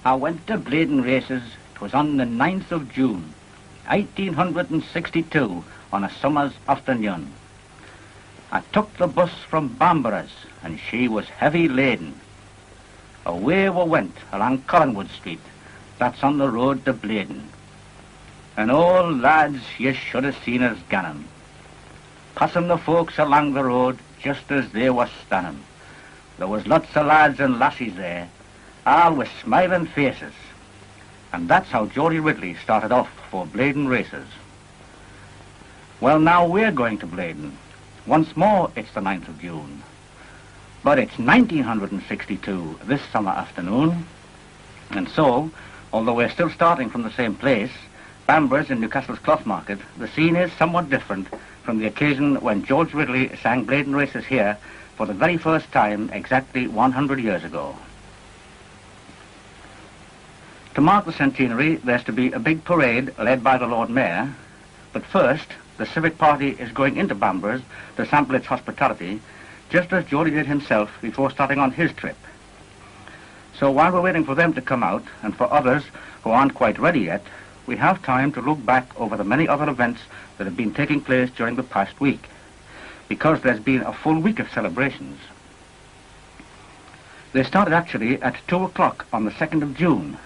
I went to Blaydon races. 'Twas on the 9th of June, 1862, on a summer's afternoon. I took the bus from Bamburgh's, and she was heavy laden. Away we went along Collingwood Street, that's on the road to Blaydon. And oh, lads, you should have seen us gannin', passing the folks along the road just as they was standing. There was lots of lads and lassies there, all with smiling faces. And that's how Geordie Ridley started off for Blaydon races. Well, now we're going to Blaydon. Once more, it's the 9th of June. But it's 1962 this summer afternoon. And so, although we're still starting from the same place, Bamburgh's in Newcastle's Cloth Market, the scene is somewhat different from the occasion when George Ridley sang Blaydon races here for the very first time exactly 100 years ago. To mark the centenary, there's to be a big parade led by the Lord Mayor, but first, the civic party is going into Bamburgh's to sample its hospitality, just as Geordie did himself before starting on his trip. So while we're waiting for them to come out, and for others who aren't quite ready yet, we have time to look back over the many other events that have been taking place during the past week, because there's been a full week of celebrations. They started actually at 2 o'clock on the 2nd of June,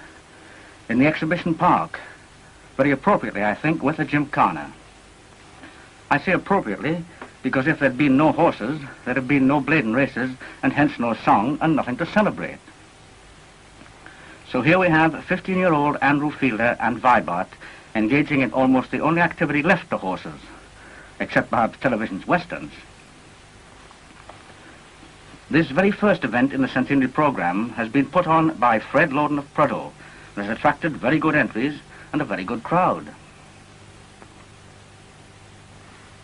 in the exhibition park, very appropriately, I think, with a gymkhana. I say appropriately because if there'd been no horses, there'd have been no Blaydon races, and hence no song and nothing to celebrate. So here we have 15-year-old Andrew Fielder and Vibart engaging in almost the only activity left to horses, except perhaps television's westerns. This very first event in the centenary programme has been put on by Fred Loden of Prudhoe, and has attracted very good entries and a very good crowd.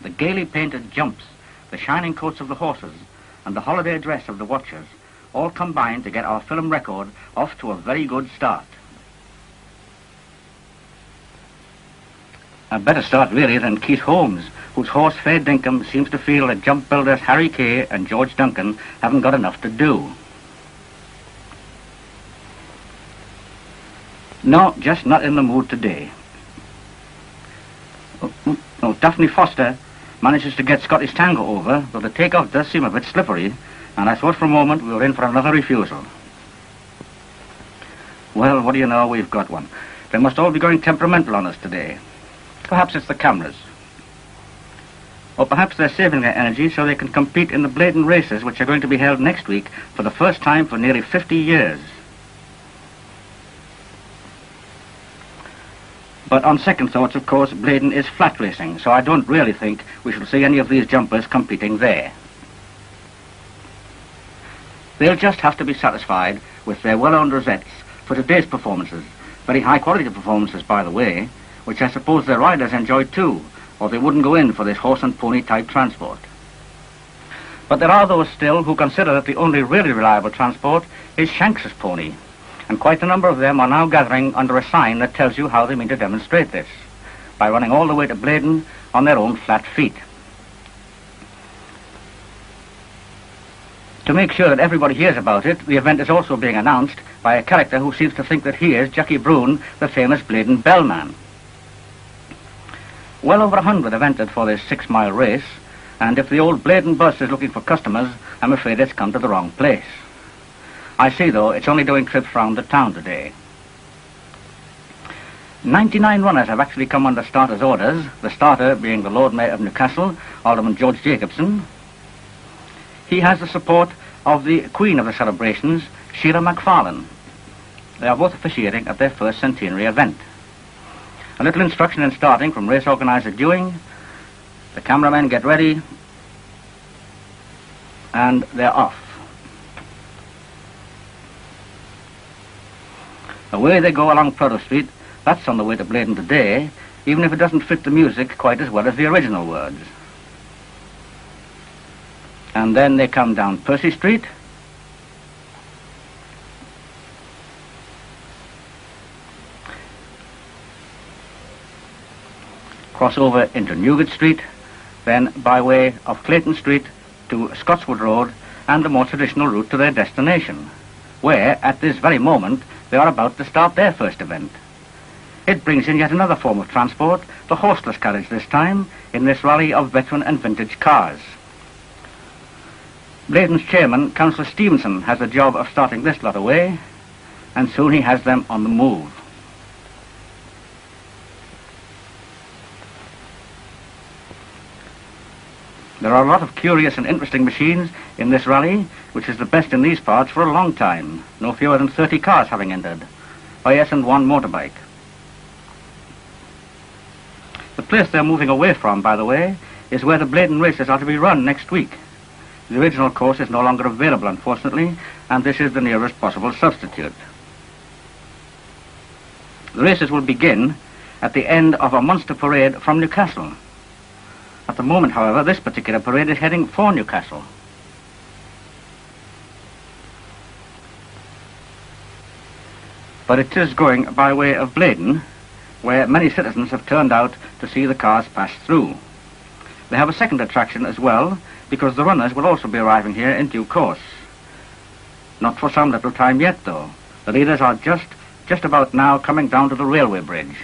The gaily painted jumps, the shining coats of the horses, and the holiday dress of the watchers all combine to get our film record off to a very good start. A better start really than Keith Holmes, whose horse Fair Dinkum seems to feel that jump builders Harry Kay and George Duncan haven't got enough to do. No, just not in the mood today. Oh, Daphne Foster manages to get Scottish Tango over, though the takeoff does seem a bit slippery, and I thought for a moment we were in for another refusal. Well, what do you know, we've got one. They must all be going temperamental on us today. Perhaps it's the cameras. Or perhaps they're saving their energy so they can compete in the Blaydon races, which are going to be held next week for the first time for nearly 50 years. But on second thoughts, of course, Blaydon is flat racing, so I don't really think we shall see any of these jumpers competing there. They'll just have to be satisfied with their well-earned rosettes for today's performances, very high-quality performances, by the way, which I suppose their riders enjoy too, or they wouldn't go in for this horse and pony type transport. But there are those still who consider that the only really reliable transport is Shanks's pony, and quite a number of them are now gathering under a sign that tells you how they mean to demonstrate this, by running all the way to Blaydon on their own flat feet. To make sure that everybody hears about it, the event is also being announced by a character who seems to think that he is Jackie Brown, the famous Blaydon bellman. Well over 100 have entered for this 6-mile race, and if the old Blaydon bus is looking for customers, I'm afraid it's come to the wrong place. I see, though, it's only doing trips round the town today. 99 runners have actually come under starters' orders, the starter being the Lord Mayor of Newcastle, Alderman George Jacobson. He has the support of the Queen of the celebrations, Sheila MacFarlane. They are both officiating at their first centenary event. A little instruction in starting from race organiser Dewing. The cameramen get ready. and they're off. Away they go along Protto Street. That's on the way to Blaydon today, even if it doesn't fit the music quite as well as the original words. And then they come down Percy Street, cross over into Newgate Street, then by way of Clayton Street to Scotswood Road and the more traditional route to their destination, where, at this very moment, they are about to start their first event. It brings in yet another form of transport, the horseless carriage this time, in this rally of veteran and vintage cars. Blaydon's chairman, Councillor Stevenson, has the job of starting this lot away, and soon he has them on the move. There are a lot of curious and interesting machines in this rally, which is the best in these parts for a long time, no fewer than 30 cars having entered. Oh yes, and one motorbike. The place they're moving away from, by the way, is where the Blaydon races are to be run next week. The original course is no longer available, unfortunately, and this is the nearest possible substitute. The races will begin at the end of a monster parade from Newcastle. At the moment, however, this particular parade is heading for Newcastle. But it is going by way of Blaydon, where many citizens have turned out to see the cars pass through. They have a second attraction as well, because the runners will also be arriving here in due course. Not for some little time yet, though. The leaders are just about now coming down to the railway bridge.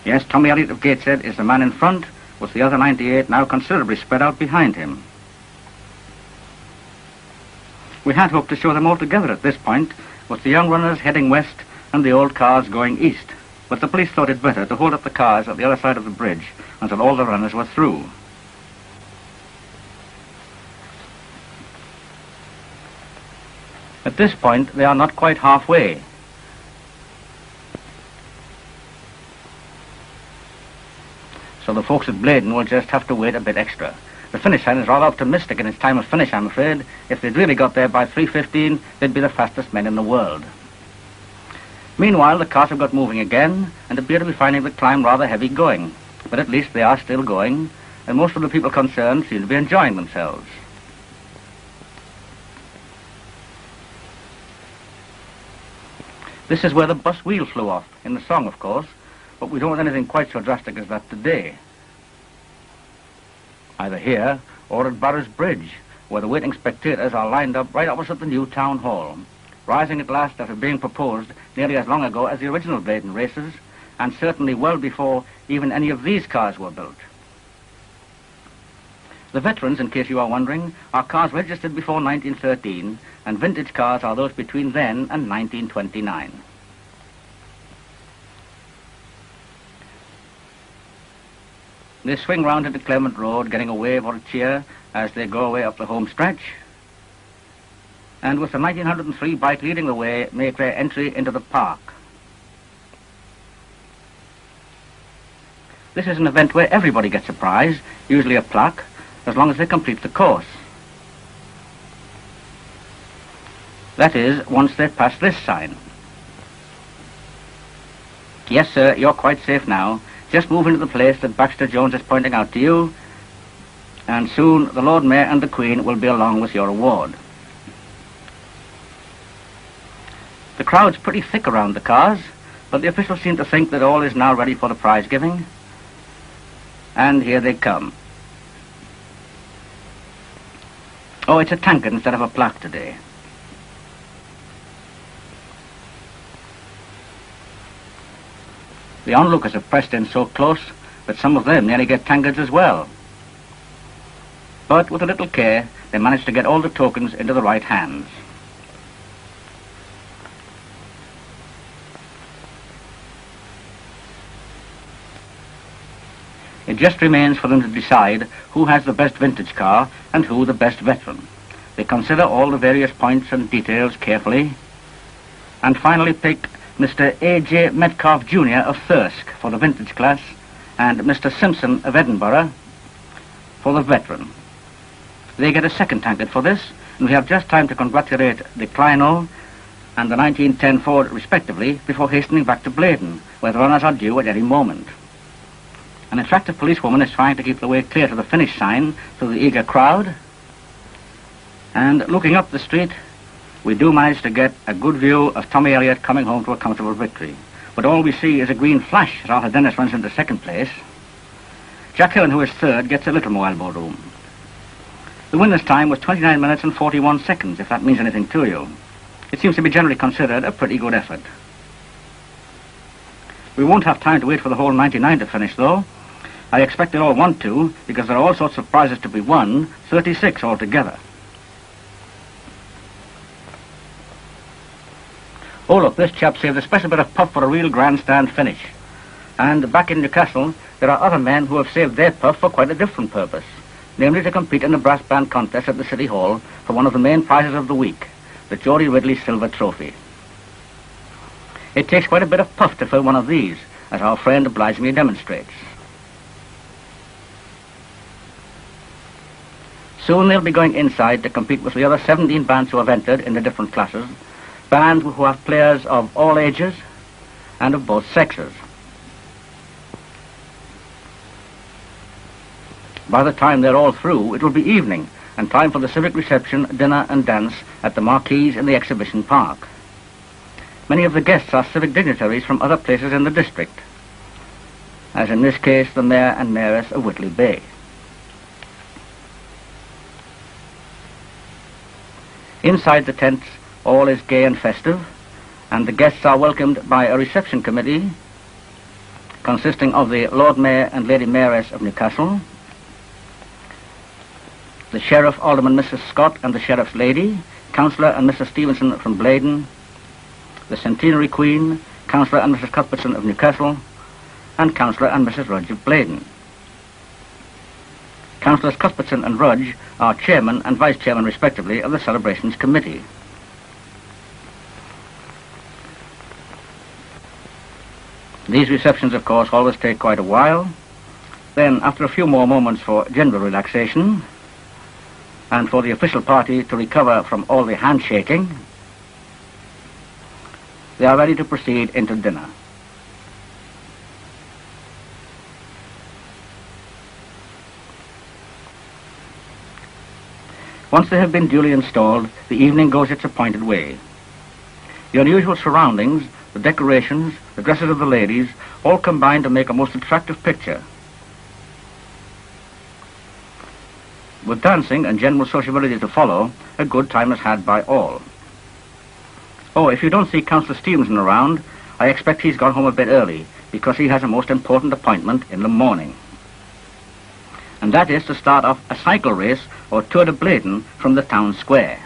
Yes, Tommy Elliott of Gateshead is the man in front, with the other 98 now considerably spread out behind him. We had hoped to show them all together at this point, with the young runners heading west and the old cars going east. But the police thought it better to hold up the cars at the other side of the bridge until all the runners were through. At this point, they are not quite halfway. So the folks at Blaydon will just have to wait a bit extra. The finish line is rather optimistic in its time of finish, I'm afraid. If they'd really got there by 3:15, they'd be the fastest men in the world. Meanwhile, the cars have got moving again and appear to be finding the climb rather heavy going. But at least they are still going, and most of the people concerned seem to be enjoying themselves. This is where the bus wheel flew off, in the song, of course, but we don't want anything quite so drastic as that today. Either here or at Barrows Bridge, where the waiting spectators are lined up right opposite the new town hall, rising at last after being proposed nearly as long ago as the original Blaydon races, and certainly well before even any of these cars were built. The veterans, in case you are wondering, are cars registered before 1913, and vintage cars are those between then and 1929. They swing round into Clement Road, getting a wave or a cheer as they go away up the home stretch, and with the 1903 bike leading the way, make their entry into the park. This is an event where everybody gets a prize, usually a plaque, as long as they complete the course. That is, once they pass this sign. Yes, sir, you're quite safe now. Just move into the place that Baxter Jones is pointing out to you, and soon the Lord Mayor and the Queen will be along with your award. The crowd's pretty thick around the cars, but the officials seem to think that all is now ready for the prize giving. And here they come. Oh, it's a tankard instead of a plaque today. The onlookers have pressed in so close that some of them nearly get tankards as well. But with a little care, they manage to get all the tokens into the right hands. It just remains for them to decide who has the best vintage car and who the best veteran. They consider all the various points and details carefully, and finally pick Mr. A.J. Metcalf Jr. of Thirsk for the vintage class, and Mr. Simpson of Edinburgh for the veteran. They get a second tankard for this, and we have just time to congratulate the Clino and the 1910 Ford, respectively, before hastening back to Blaydon, where the runners are due at any moment. An attractive policewoman is trying to keep the way clear to the finish sign through the eager crowd, and looking up the street, we do manage to get a good view of Tommy Elliott coming home to a comfortable victory. But all we see is a green flash as Arthur Dennis runs into second place. Jack Hillen, who is third, gets a little more elbow room. The winner's time was 29 minutes and 41 seconds, if that means anything to you. It seems to be generally considered a pretty good effort. We won't have time to wait for the whole 99 to finish, though. I expect they'll all want to, because there are all sorts of prizes to be won, 36 altogether. Oh, look, this chap saved a special bit of puff for a real grandstand finish. And back in Newcastle, there are other men who have saved their puff for quite a different purpose, namely to compete in the brass band contest at the City Hall for one of the main prizes of the week, the Geordie Ridley Silver Trophy. It takes quite a bit of puff to fill one of these, as our friend obligingly demonstrates. Soon they'll be going inside to compete with the other 17 bands who have entered in the different classes, bands who have players of all ages and of both sexes. By the time they're all through, it will be evening and time for the civic reception, dinner and dance at the marquees in the exhibition park. Many of the guests are civic dignitaries from other places in the district, as in this case the Mayor and Mayoress of Whitley Bay. Inside the tents, all is gay and festive, and the guests are welcomed by a reception committee consisting of the Lord Mayor and Lady Mayoress of Newcastle, the Sheriff, Alderman Mrs. Scott and the Sheriff's Lady, Councillor and Mrs. Stevenson from Blaydon, the Centenary Queen, Councillor and Mrs. Cuthbertson of Newcastle, and Councillor and Mrs. Rudge of Blaydon. Councillors Cuthbertson and Rudge are Chairman and Vice Chairman, respectively, of the Celebrations Committee. These receptions, of course, always take quite a while. Then, after a few more moments for general relaxation, and for the official party to recover from all the handshaking, they are ready to proceed into dinner. Once they have been duly installed, the evening goes its appointed way. The unusual surroundings, the decorations, the dresses of the ladies, all combine to make a most attractive picture. With dancing and general sociability to follow, a good time is had by all. Oh, if you don't see Councillor Stevenson around, I expect he's gone home a bit early, because he has a most important appointment in the morning. And that is to start off a cycle race or Tour de Blaydon from the town square.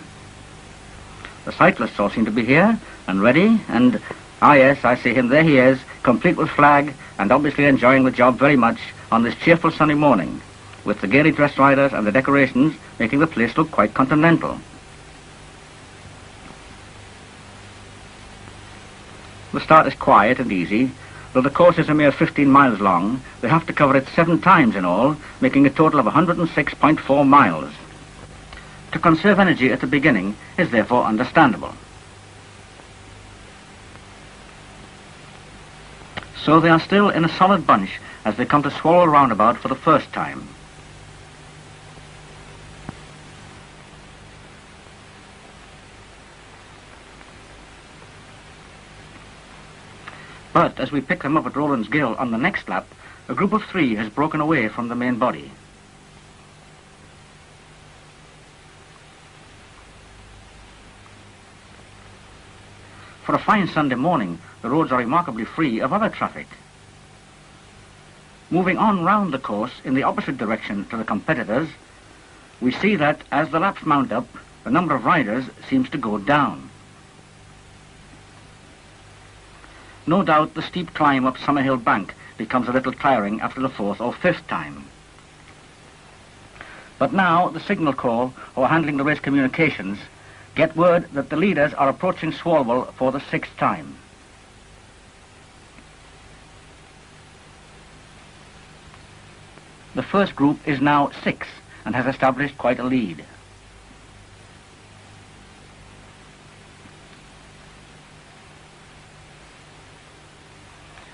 The cyclists all seem to be here and ready, and yes, I see him, there he is, complete with flag and obviously enjoying the job very much on this cheerful sunny morning, with the gaily dressed riders and the decorations making the place look quite continental. The start is quiet and easy. Though the course is a mere 15 miles long, they have to cover it 7 times in all, making a total of 106.4 miles. To conserve energy at the beginning is therefore understandable. So they are still in a solid bunch as they come to Swallow Roundabout for the first time. But as we pick them up at Rowland's Gill on the next lap, a group of 3 has broken away from the main body. For a fine Sunday morning, the roads are remarkably free of other traffic. Moving on round the course in the opposite direction to the competitors, we see that as the laps mount up, the number of riders seems to go down. No doubt the steep climb up Summerhill Bank becomes a little tiring after the 4th or 5th time. But now the signal corps, who are handling the race communications, get word that the leaders are approaching Swalwell for the 6th time. The first group is now 6, and has established quite a lead.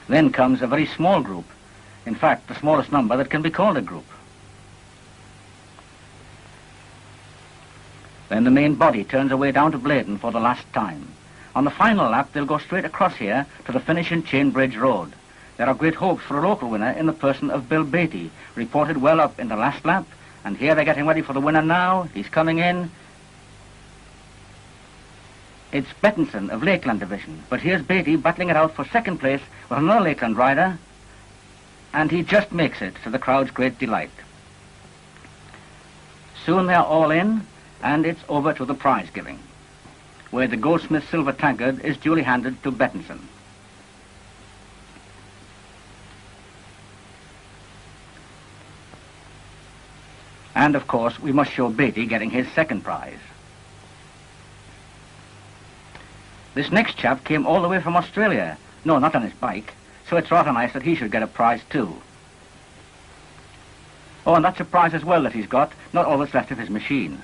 Then comes a very small group, in fact the smallest number that can be called a group. Then the main body turns away down to Blaydon for the last time. On the final lap they'll go straight across here to the finish in Chainbridge Road. There are great hopes for a local winner in the person of Bill Beatty, reported well up in the last lap, and here they're getting ready for the winner now. He's coming in. It's Bettinson of Lakeland Division, but here's Beatty battling it out for second place with another Lakeland rider, and he just makes it, to the crowd's great delight. Soon they're all in, and it's over to the prize giving, where the Goldsmith silver tankard is duly handed to Bettinson. And of course we must show Beatty getting his second prize. This next chap came all the way from Australia. No, not on his bike, so it's rather nice that he should get a prize too. Oh, and that's a prize as well that he's got, not all that's left of his machine.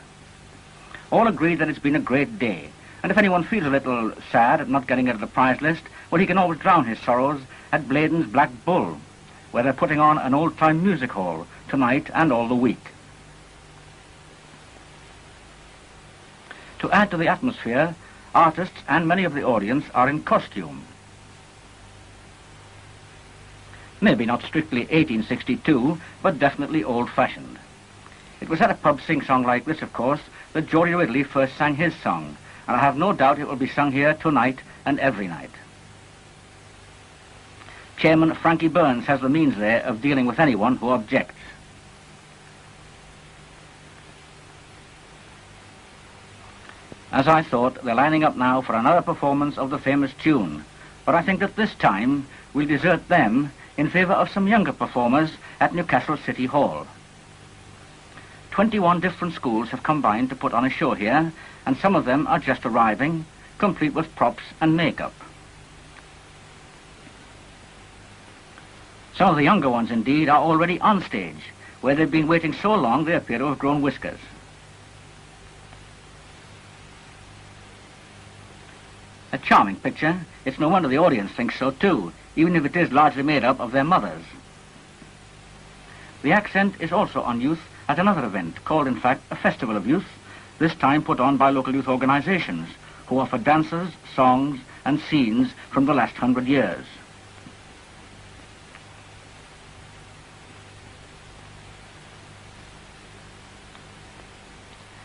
All agreed that it's been a great day, and if anyone feels a little sad at not getting into the prize list, well, he can always drown his sorrows at Blaydon's Black Bull, where they're putting on an old-time music hall tonight and all the week. To add to the atmosphere, artists and many of the audience are in costume. Maybe not strictly 1862, but definitely old-fashioned. It was at a pub sing-song like this, of course, that Geordie Ridley first sang his song, and I have no doubt it will be sung here tonight and every night. Chairman Frankie Burns has the means there of dealing with anyone who objects. As I thought, they're lining up now for another performance of the famous tune, but I think that this time we'll desert them in favour of some younger performers at Newcastle City Hall. 21 different schools have combined to put on a show here, and some of them are just arriving, complete with props and makeup. Some of the younger ones, indeed, are already on stage, where they've been waiting so long they appear to have grown whiskers. A charming picture. It's no wonder the audience thinks so too, even if it is largely made up of their mothers. The accent is also on youth at another event, called in fact a Festival of Youth, this time put on by local youth organisations, who offer dances, songs and scenes from the last 100 years.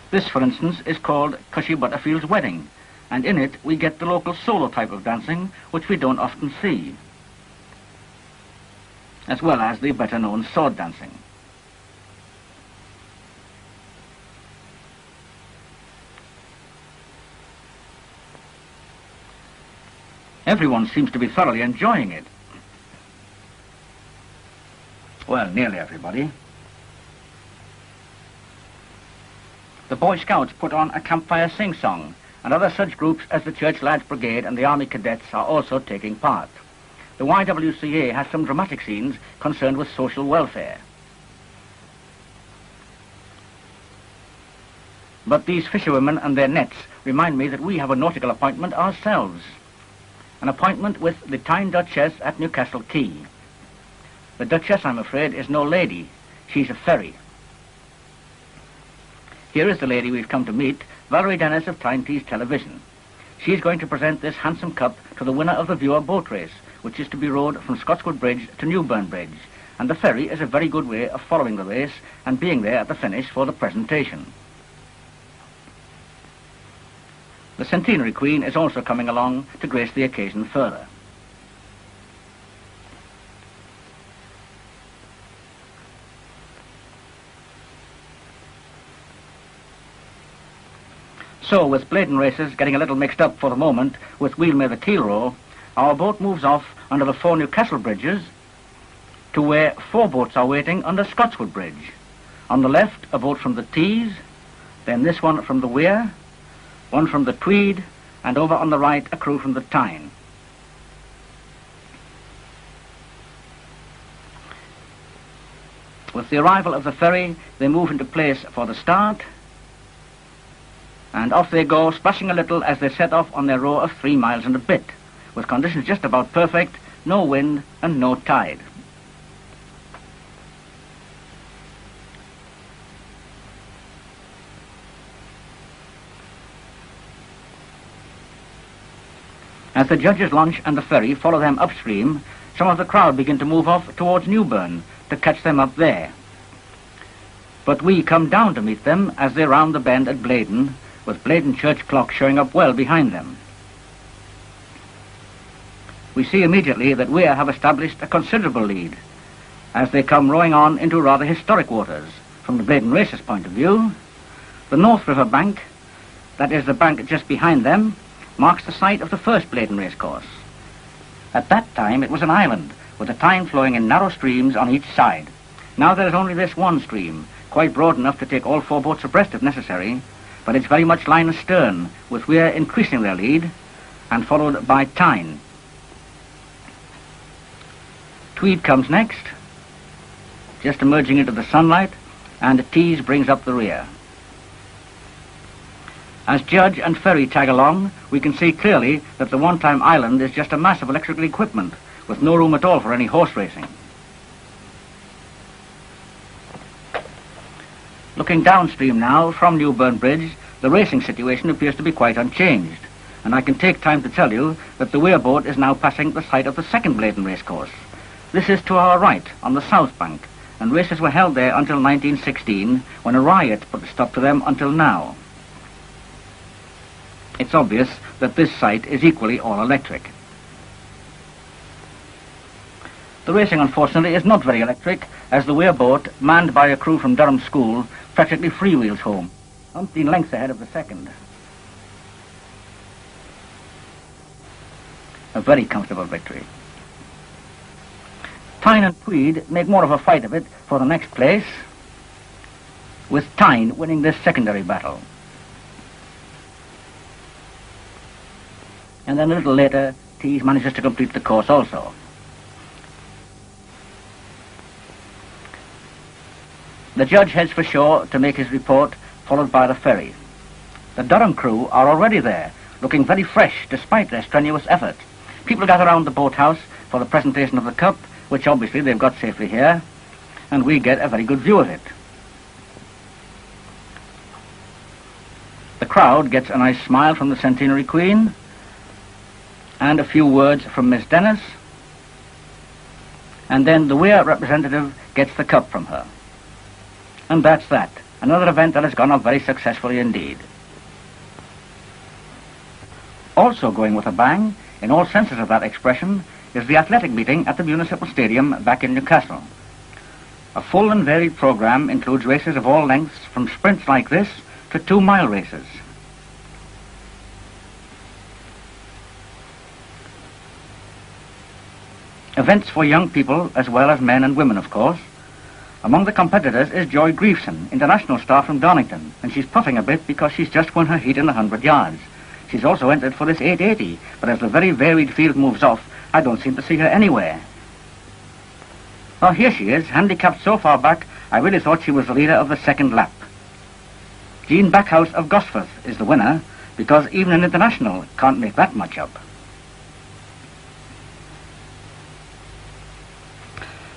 This, for instance, is called Cushy Butterfield's Wedding, and in it we get the local solo type of dancing, which we don't often see, as well as the better-known sword dancing. Everyone seems to be thoroughly enjoying it. Well, nearly everybody. The Boy Scouts put on a campfire sing-song, and other such groups as the Church Lads Brigade and the Army Cadets are also taking part. The YWCA has some dramatic scenes concerned with social welfare. But these fisherwomen and their nets remind me that we have a nautical appointment ourselves. An appointment with the Tyne Duchess at Newcastle Quay. The Duchess, I'm afraid, is no lady. She's a ferry. Here is the lady we've come to meet, Valerie Dennis of Tyne Tees Television. She's going to present this handsome cup to the winner of the viewer boat race, which is to be rowed from Scotswood Bridge to Newburn Bridge, and the ferry is a very good way of following the race and being there at the finish for the presentation. The Centenary Queen is also coming along to grace the occasion further. So, with Blaydon races getting a little mixed up for the moment with Wheel May the Keel row, our boat moves off under the 4 Newcastle bridges to where 4 boats are waiting under Scotswood Bridge. On the left, a boat from the Tees, then this one from the Weir, one from the Tweed, and over on the right, a crew from the Tyne. With the arrival of the ferry, they move into place for the start, and off they go, splashing a little as they set off on their row of 3 miles and a bit, with conditions just about perfect, no wind and no tide. As the Judge's launch and the ferry follow them upstream, some of the crowd begin to move off towards Newburn to catch them up there. But we come down to meet them as they round the bend at Blaydon, with Blaydon church clock showing up well behind them. We see immediately that we have established a considerable lead, as they come rowing on into rather historic waters. From the Blaydon Races' point of view, the North River bank, that is the bank just behind them, marks the site of the first Blaydon racecourse. At that time it was an island, with the Tyne flowing in narrow streams on each side. Now there is only this one stream, quite broad enough to take all 4 boats abreast if necessary, but it's very much line astern, with Weir increasing their lead, and followed by Tyne. Tweed comes next, just emerging into the sunlight, and Tees brings up the rear. As Judge and ferry tag along, we can see clearly that the one-time island is just a mass of electrical equipment, with no room at all for any horse racing. Looking downstream now from Newburn Bridge, the racing situation appears to be quite unchanged, and I can take time to tell you that the Weir boat is now passing the site of the second Blaydon racecourse. This is to our right, on the south bank, and races were held there until 1916, when a riot put a stop to them until now. It's obvious that this site is equally all-electric. The racing, unfortunately, is not very electric, as the Weir boat, manned by a crew from Durham School, practically freewheels home, umpteen lengths ahead of the second. A very comfortable victory. Tyne and Tweed make more of a fight of it for the next place, with Tyne winning this secondary battle. And then a little later, Tees manages to complete the course also. The Judge heads for shore to make his report, followed by the ferry. The Durham crew are already there, looking very fresh despite their strenuous effort. People gather around the boathouse for the presentation of the cup, which obviously they've got safely here, and we get a very good view of it. The crowd gets a nice smile from the Centenary Queen, and a few words from Miss Dennis, and then the Weir representative gets the cup from her. And that's that. Another event that has gone off very successfully indeed. Also going with a bang, in all senses of that expression, is the athletic meeting at the Municipal Stadium back in Newcastle. A full and varied program includes races of all lengths, from sprints like this to 2-mile races. Events for young people as well as men and women, of course. Among the competitors is Joy Griefson, international star from Darlington, and she's puffing a bit because she's just won her heat in the 100 yards. She's also entered for this 880, but as the very varied field moves off, I don't seem to see her anywhere. Oh, here she is, handicapped so far back, I really thought she was the leader of the second lap. Jean Backhouse of Gosforth is the winner, because even an international can't make that much up.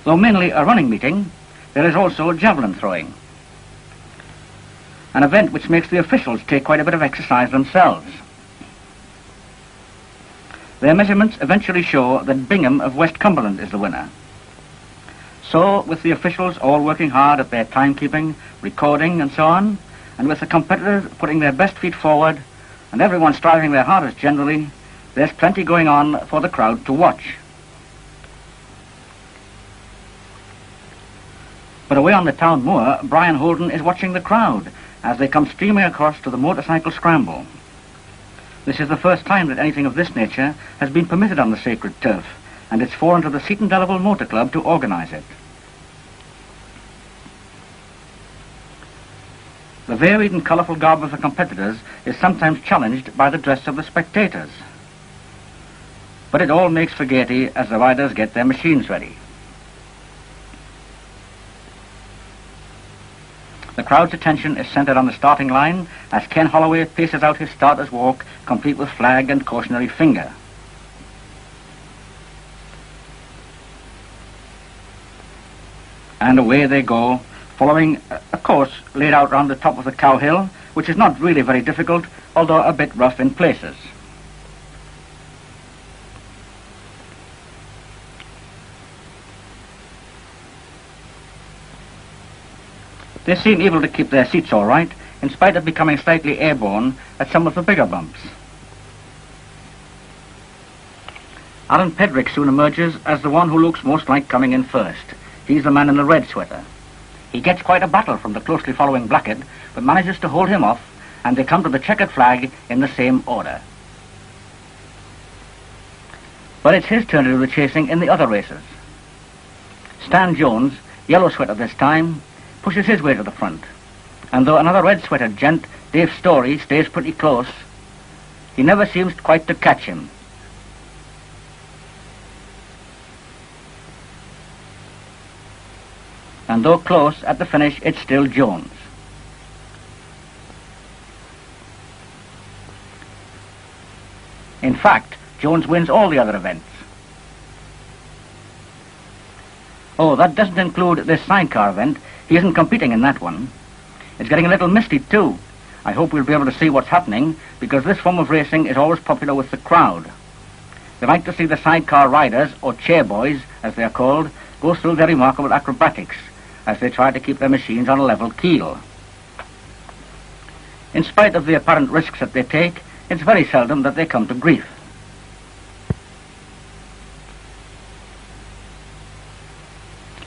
Though mainly a running meeting, there is also javelin throwing, an event which makes the officials take quite a bit of exercise themselves. Their measurements eventually show that Bingham of West Cumberland is the winner. So, with the officials all working hard at their timekeeping, recording and so on, and with the competitors putting their best feet forward, and everyone striving their hardest generally, there's plenty going on for the crowd to watch. But away on the town moor, Brian Holden is watching the crowd as they come streaming across to the motorcycle scramble. This is the first time that anything of this nature has been permitted on the sacred turf, and it's fallen to the Seaton Delaval Motor Club to organise it. The varied and colourful garb of the competitors is sometimes challenged by the dress of the spectators. But it all makes for gaiety as the riders get their machines ready. The crowd's attention is centred on the starting line as Ken Holloway paces out his starter's walk, complete with flag and cautionary finger. And away they go, following a course laid out round the top of the Cow Hill, which is not really very difficult, although a bit rough in places. They seem able to keep their seats all right, in spite of becoming slightly airborne at some of the bigger bumps. Alan Pedrick soon emerges as the one who looks most like coming in first. He's the man in the red sweater. He gets quite a battle from the closely following Blackett, but manages to hold him off, and they come to the checkered flag in the same order. But it's his turn to do the chasing in the other races. Stan Jones, yellow sweater this time, pushes his way to the front, and though another red-sweatered gent, Dave Story, stays pretty close, he never seems quite to catch him. And though close, at the finish, it's still Jones. In fact, Jones wins all the other events. Oh, that doesn't include this sidecar event. He isn't competing in that one. It's getting a little misty, too. I hope we'll be able to see what's happening, because this form of racing is always popular with the crowd. They like to see the sidecar riders, or chairboys, as they're called, go through their remarkable acrobatics, as they try to keep their machines on a level keel. In spite of the apparent risks that they take, it's very seldom that they come to grief.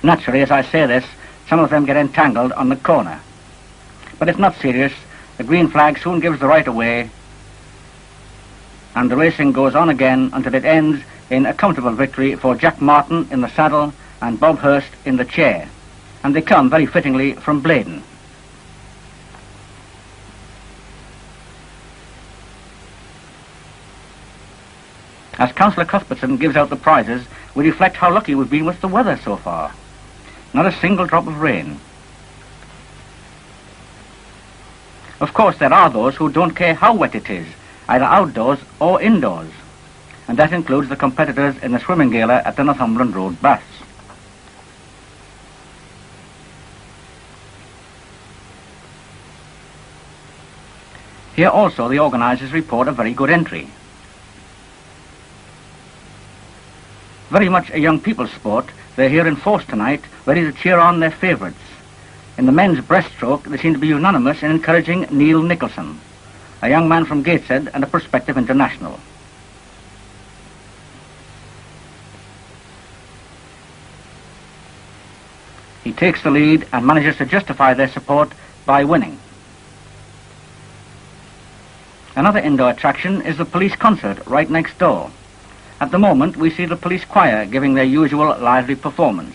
Naturally, as I say this, some of them get entangled on the corner. But it's not serious. The green flag soon gives the right away, and the racing goes on again until it ends in a comfortable victory for Jack Martin in the saddle and Bob Hurst in the chair. And they come very fittingly from Blaydon. As Councillor Cuthbertson gives out the prizes, we reflect how lucky we've been with the weather so far. Not a single drop of rain. Of course, there are those who don't care how wet it is, either outdoors or indoors. And that includes the competitors in the swimming gala at the Northumberland Road Baths. Here also the organisers report a very good entry. Very much a young people's sport, they're here in force tonight, ready to cheer on their favourites. In the men's breaststroke, they seem to be unanimous in encouraging Neil Nicholson, a young man from Gateshead and a prospective international. He takes the lead and manages to justify their support by winning. Another indoor attraction is the police concert right next door. At the moment, we see the police choir giving their usual lively performance.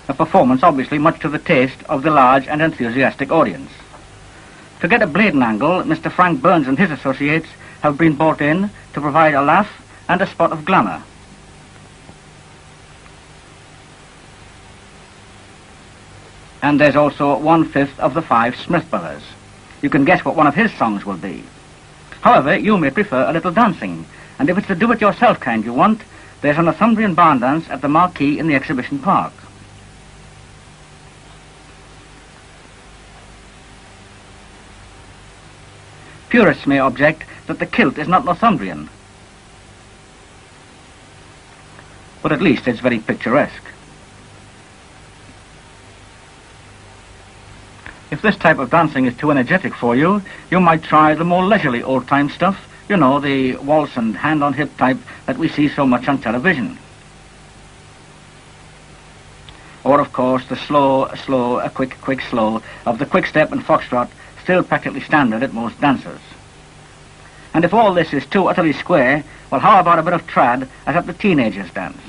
A performance obviously much to the taste of the large and enthusiastic audience. To get a Blaydon angle, Mr. Frank Burns and his associates have been brought in to provide a laugh and a spot of glamour. And there's also 1/5 of the 5 Smith brothers. You can guess what one of his songs will be. However, you may prefer a little dancing, and if it's the do-it-yourself kind you want, there's a Northumbrian barn dance at the marquee in the exhibition park. Purists may object that the kilt is not Northumbrian, but at least it's very picturesque. If this type of dancing is too energetic for you, you might try the more leisurely old-time stuff, you know, the waltz and hand-on-hip type that we see so much on television. Or, of course, the slow, quick, slow of the quick-step and foxtrot, still practically standard at most dancers. And if all this is too utterly square, well, how about a bit of trad as at the teenagers' dance?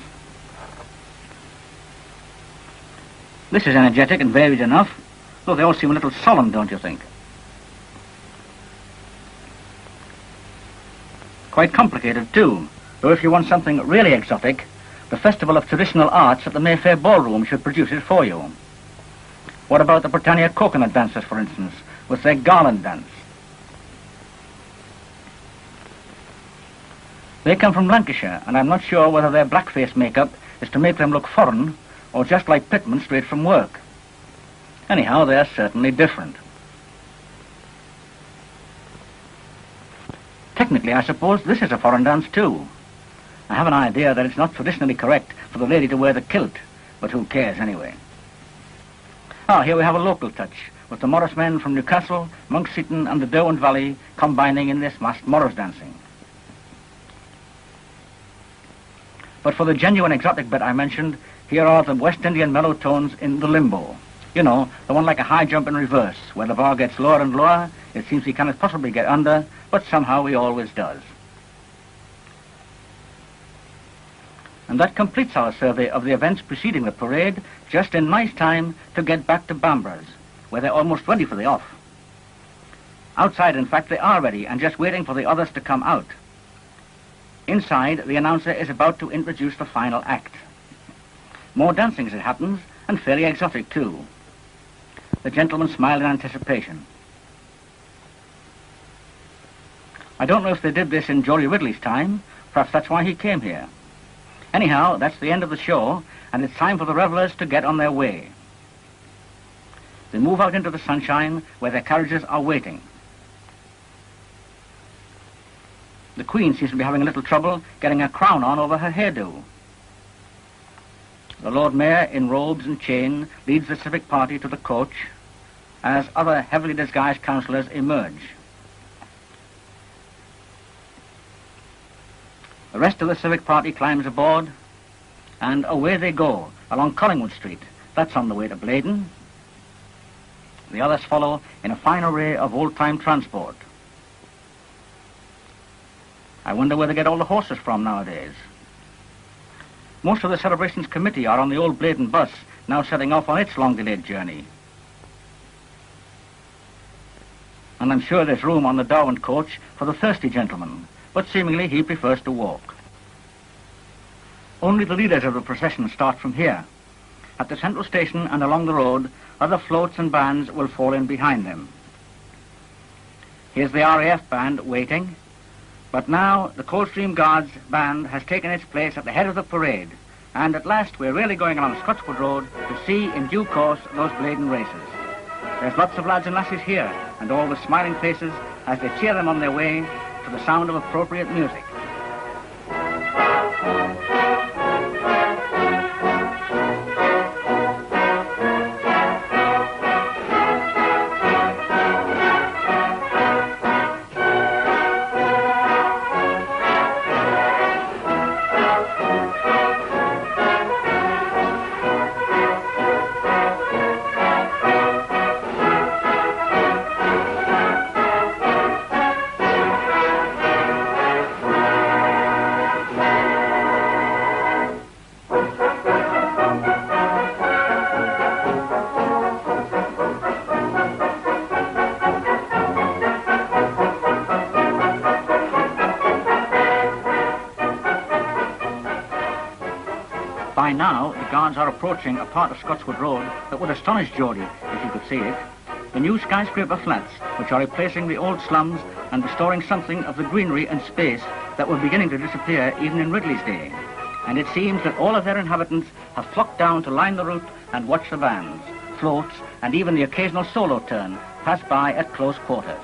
This is energetic and varied enough, though they all seem a little solemn, don't you think? Quite complicated too, though if you want something really exotic, the Festival of Traditional Arts at the Mayfair Ballroom should produce it for you. What about the Britannia coconut dancers, for instance, with their garland dance? They come from Lancashire, and I'm not sure whether their blackface makeup is to make them look foreign or just like pitmen straight from work. Anyhow, they're certainly different. Technically, I suppose this is a foreign dance too. I have an idea that it's not traditionally correct for the lady to wear the kilt, but who cares anyway? Here we have a local touch, with the Morris men from Newcastle, Monkseaton and the Derwent Valley combining in this masked Morris dancing. But for the genuine exotic bit I mentioned, here are the West Indian mellow tones in the limbo. You know, the one like a high jump in reverse, where the bar gets lower and lower. It seems he cannot possibly get under, but somehow he always does. And that completes our survey of the events preceding the parade, just in nice time to get back to Bamburgh's, where they're almost ready for the off. Outside, in fact, they are ready and just waiting for the others to come out. Inside, the announcer is about to introduce the final act. More dancing as it happens, and fairly exotic too. The gentlemen smile in anticipation. I don't know if they did this in Jory Ridley's time. Perhaps that's why he came here. Anyhow, that's the end of the show, and it's time for the revellers to get on their way. They move out into the sunshine where their carriages are waiting. The Queen seems to be having a little trouble getting a crown on over her hairdo. The Lord Mayor, in robes and chain, leads the civic party to the coach as other heavily disguised councillors emerge. The rest of the civic party climbs aboard, and away they go along Collingwood Street. That's on the way to Blaydon. The others follow in a fine array of old-time transport. I wonder where they get all the horses from nowadays. Most of the celebrations committee are on the old Blaydon bus, now setting off on its long-delayed journey. And I'm sure there's room on the Derwent coach for the thirsty gentleman, but seemingly he prefers to walk. Only the leaders of the procession start from here. At the central station and along the road, other floats and bands will fall in behind them. Here's the RAF band waiting, but now the Coldstream Guards band has taken its place at the head of the parade, and at last we're really going along Scotswood Road to see in due course those Blaydon races. There's lots of lads and lasses here, and all with smiling faces as they cheer them on their way to the sound of appropriate music. By now, the guards are approaching a part of Scotswood Road that would astonish Geordie if he could see it. The new skyscraper flats, which are replacing the old slums and restoring something of the greenery and space that were beginning to disappear even in Ridley's day. And it seems that all of their inhabitants have flocked down to line the route and watch the bands, floats, and even the occasional solo turn pass by at close quarters.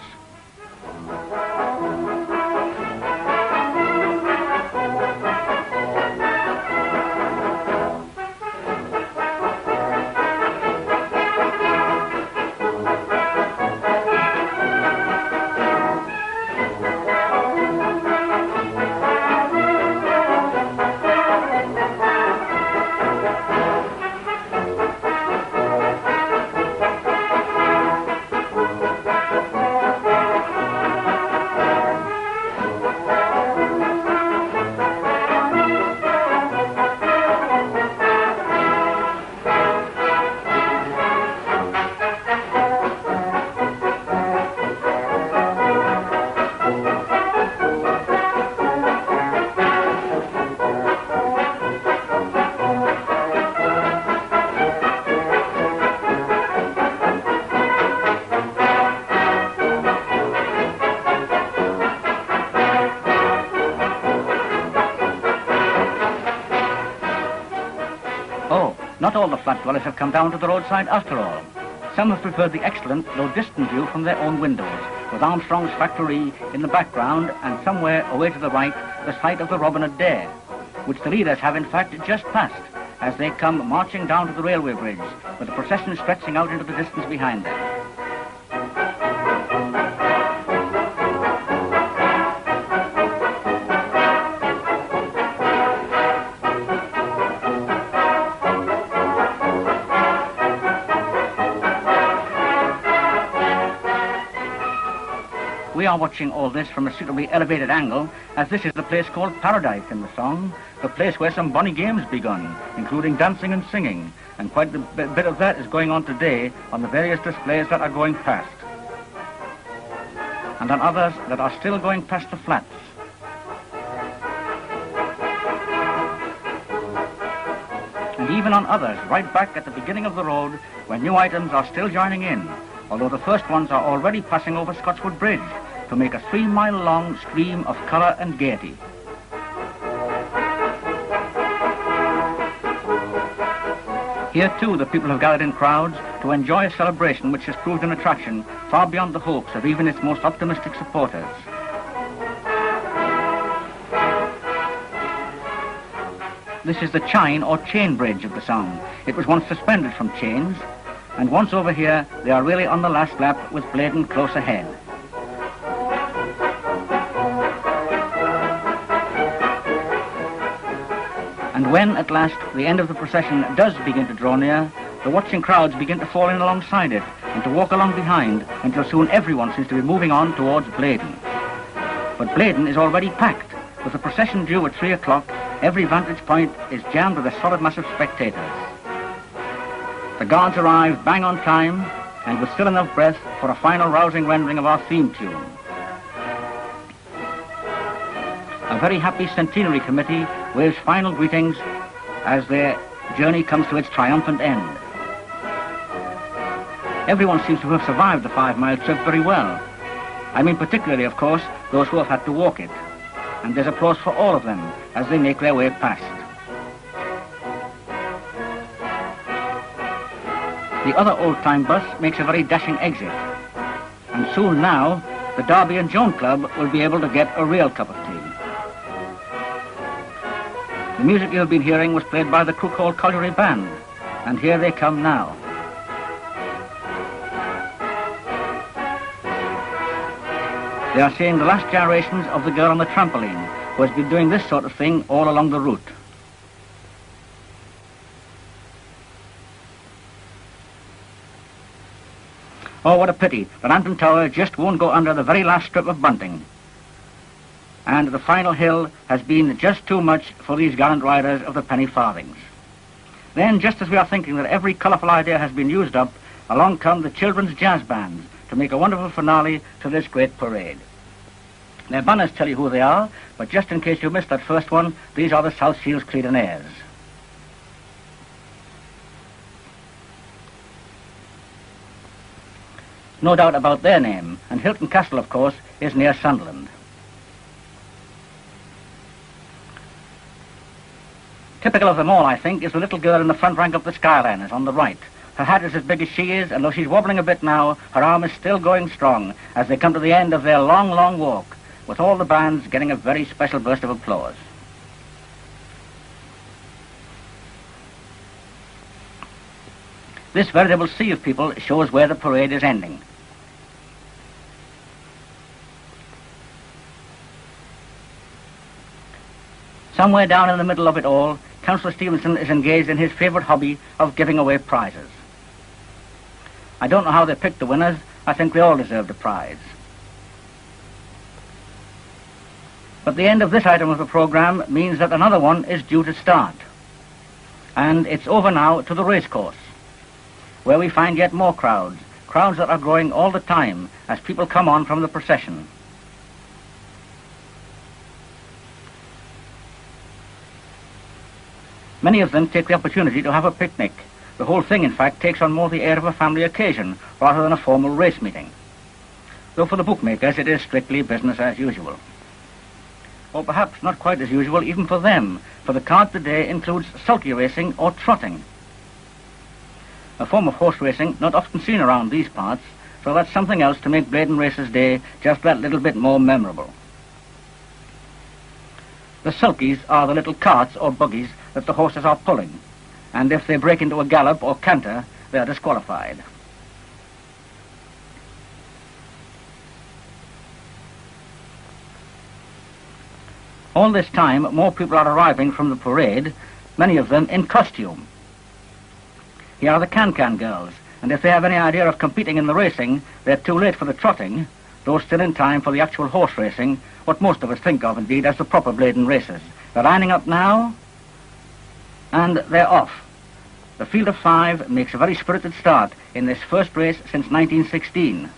Not all the flat dwellers have come down to the roadside after all. Some have preferred the excellent, though distant view from their own windows, with Armstrong's factory in the background and somewhere away to the right, the site of the Robin Hood Dare, which the readers have in fact just passed as they come marching down to the railway bridge, with the procession stretching out into the distance behind them. We are watching all this from a suitably elevated angle, as this is the place called Paradise in the song, the place where some bonny games begun, including dancing and singing, and quite a bit of that is going on today on the various displays that are going past, and on others that are still going past the flats. And even on others right back at the beginning of the road, where new items are still joining in, although the first ones are already passing over Scotswood Bridge to make a 3-mile-long stream of colour and gaiety. Here too the people have gathered in crowds to enjoy a celebration which has proved an attraction far beyond the hopes of even its most optimistic supporters. This is the Tyne or chain bridge of the song. It was once suspended from chains, and once over here they are really on the last lap with Blaydon close ahead. And when, at last, the end of the procession does begin to draw near, the watching crowds begin to fall in alongside it and to walk along behind until soon everyone seems to be moving on towards Blaydon. But Blaydon is already packed. With the procession due at 3 o'clock, every vantage point is jammed with a solid mass of spectators. The guards arrive bang on time and with still enough breath for a final rousing rendering of our theme tune. A very happy Centenary committee waves final greetings as their journey comes to its triumphant end. Everyone seems to have survived the 5-mile trip very well. I mean particularly, of course, those who have had to walk it. And there's applause for all of them as they make their way past. The other old-time bus makes a very dashing exit. And soon now, the Derby and Joan Club will be able to get a real cup of tea. The music you have been hearing was played by the Crook Hall Colliery Band, and here they come now. They are seeing the last gyrations of the girl on the trampoline, who has been doing this sort of thing all along the route. Oh, what a pity that Anton Tower just won't go under the very last strip of bunting. And the final hill has been just too much for these gallant riders of the penny farthings. Then, just as we are thinking that every colourful idea has been used up, along come the children's jazz bands to make a wonderful finale to this great parade. Their banners tell you who they are, but just in case you missed that first one, these are the South Shields Cleadonaires. No doubt about their name, and Hilton Castle, of course, is near Sunderland. Typical of them all, I think, is the little girl in the front rank of the Skyliners on the right. Her hat is as big as she is, and though she's wobbling a bit now, her arm is still going strong as they come to the end of their long, long walk, with all the bands getting a very special burst of applause. This veritable sea of people shows where the parade is ending. Somewhere down in the middle of it all, Councillor Stevenson is engaged in his favourite hobby of giving away prizes. I don't know how they picked the winners. I think they all deserved a prize. But the end of this item of the programme means that another one is due to start. And it's over now to the racecourse, where we find yet more crowds that are growing all the time as people come on from the procession. Many of them take the opportunity to have a picnic. The whole thing, in fact, takes on more the air of a family occasion rather than a formal race meeting. Though for the bookmakers it is strictly business as usual. Or perhaps not quite as usual even for them, for the card today includes sulky racing or trotting. a form of horse racing not often seen around these parts, so that's something else to make Blaydon Races Day just that little bit more memorable. The sulkies are the little carts or buggies that the horses are pulling, and if they break into a gallop or canter, they are disqualified. All this time, more people are arriving from the parade, many of them in costume. Here are the can-can girls, and if they have any idea of competing in the racing, they're too late for the trotting, though still in time for the actual horse racing, what most of us think of, indeed, as the proper Blaydon races. They're lining up now, and they're off. The field of 5 makes a very spirited start in this first race since 1916.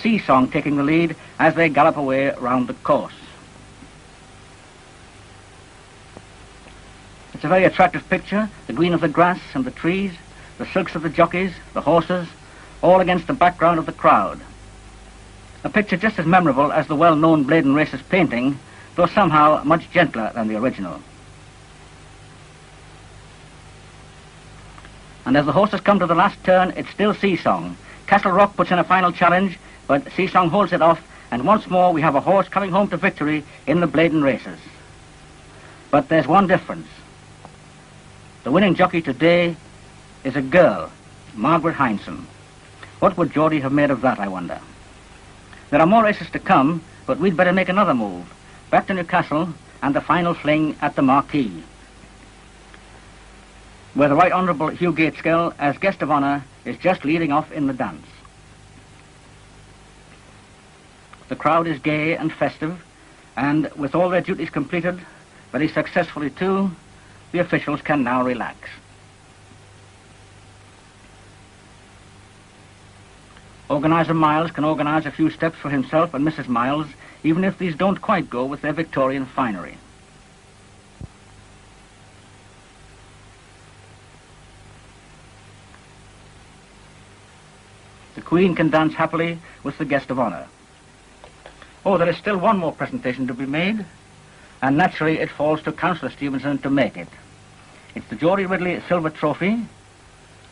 Sea-Song taking the lead as they gallop away round the course. It's a very attractive picture, the green of the grass and the trees, the silks of the jockeys, the horses, all against the background of the crowd. A picture just as memorable as the well-known Blaydon Races painting, though somehow much gentler than the original. And as the horses come to the last turn, it's still Sea-Song. Castle Rock puts in a final challenge, but Sea-Song holds it off, and once more we have a horse coming home to victory in the Blaydon Races. But there's one difference. The winning jockey today is a girl, Margaret Heinsohn. What would Geordie have made of that, I wonder? There are more races to come, but we'd better make another move. Back to Newcastle and the final fling at the Marquee, where the Right Honourable Hugh Gateskill, as guest of honour, is just leading off in the dance. The crowd is gay and festive, and with all their duties completed, very successfully too, the officials can now relax. Organiser Miles can organise a few steps for himself and Mrs. Miles, even if these don't quite go with their Victorian finery. The Queen can dance happily with the guest of honour. Oh, there is still one more presentation to be made, and naturally it falls to Councillor Stevenson to make it. It's the Geordie Ridley Silver Trophy,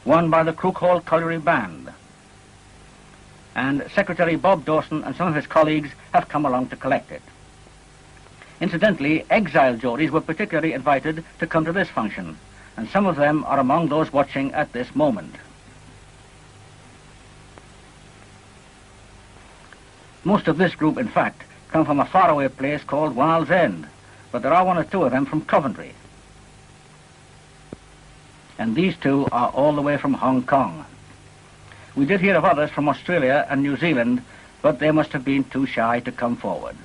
won by the Crook Hall Colliery Band. And Secretary Bob Dawson and some of his colleagues have come along to collect it. Incidentally, exiled Geordies were particularly invited to come to this function, and some of them are among those watching at this moment. Most of this group, in fact, come from a faraway place called Wild's End, but there are one or two of them from Coventry. And these two are all the way from Hong Kong. We did hear of others from Australia and New Zealand, but they must have been too shy to come forward.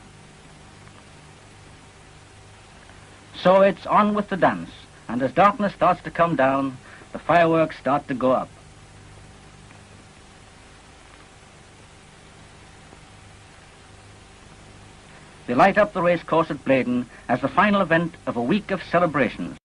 So it's on with the dance, and as darkness starts to come down, the fireworks start to go up. They light up the racecourse at Blaydon as the final event of a week of celebrations.